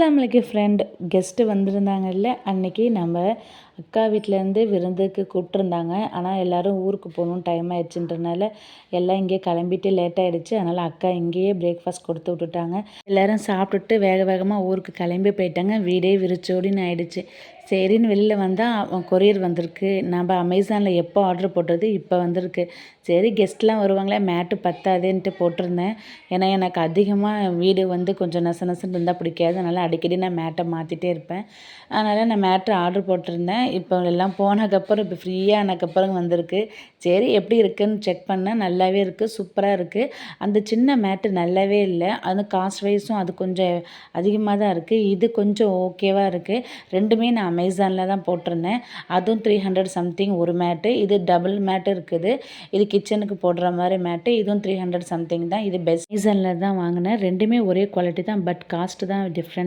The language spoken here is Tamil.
நம்மளுக்கு ஃப்ரெண்ட் கெஸ்ட்டு வந்திருந்தாங்கல்ல, அன்னைக்கு நம்ம அக்கா வீட்லேருந்து விருந்துக்கு கூப்பிட்டுருந்தாங்க. ஆனால் எல்லோரும் ஊருக்கு போகணும் டைம் ஆயிடுச்சுன்றனால எல்லாம் இங்கேயே கிளம்பிட்டு லேட் ஆகிடுச்சு. அதனால் அக்கா இங்கேயே பிரேக்ஃபாஸ்ட் கொடுத்து விட்டுட்டாங்க. எல்லோரும் சாப்பிட்டுட்டு வேக வேகமாக ஊருக்கு கிளம்பி போயிட்டாங்க. வீடே விரிச்சோடின்னு ஆயிடுச்சு. சரின்னு வெளியில் வந்தால் கொரியர் வந்திருக்கு. நம்ம அமேசானில் எப்போ ஆர்டர் போட்டது இப்போ வந்திருக்கு. சரி கெஸ்ட்லாம் வருவாங்களே, மேட்டு பத்தாதேன்ட்டு போட்டிருந்தேன். ஏன்னா எனக்கு அதிகமாக வீடு கொஞ்சம் நச நசன்னு இருந்தால் பிடிக்காது. அதனால் அடிக்கடி நான் மேட்டை மாற்றிட்டே இருப்பேன். அதனால் நான் மேட்டு ஆர்டர் போட்டிருந்தேன். இப்போ எல்லாம் போனதுக்கப்புறம் இப்போ ஃப்ரீயாக ஆனதுக்கப்புறம் வந்திருக்கு. சரி எப்படி இருக்குதுன்னு செக் பண்ணேன். நல்லாவே இருக்குது, சூப்பராக இருக்குது. அந்த சின்ன மேட்டு நல்லாவே இல்லை. அது காஸ்ட் வைஸும் அது கொஞ்சம் அதிகமாக தான் இருக்குது. இது கொஞ்சம் ஓகேவாக இருக்குது. ரெண்டுமே நான் அமேசானில் தான் போட்டிருந்தேன். அதுவும் 300 சம்திங் ஒரு மேட்டு. இது டபுள் மேட்டு இருக்குது. இது கிச்சனுக்கு போடுற மாதிரி மேட்டு. இதுவும் 300 சம்திங் தான். இது பெஸ்ட் அமேசானில் தான் வாங்கினேன். ரெண்டுமே ஒரே குவாலிட்டி தான். பட் காஸ்ட்டு தான் டிஃப்ரெண்ட்.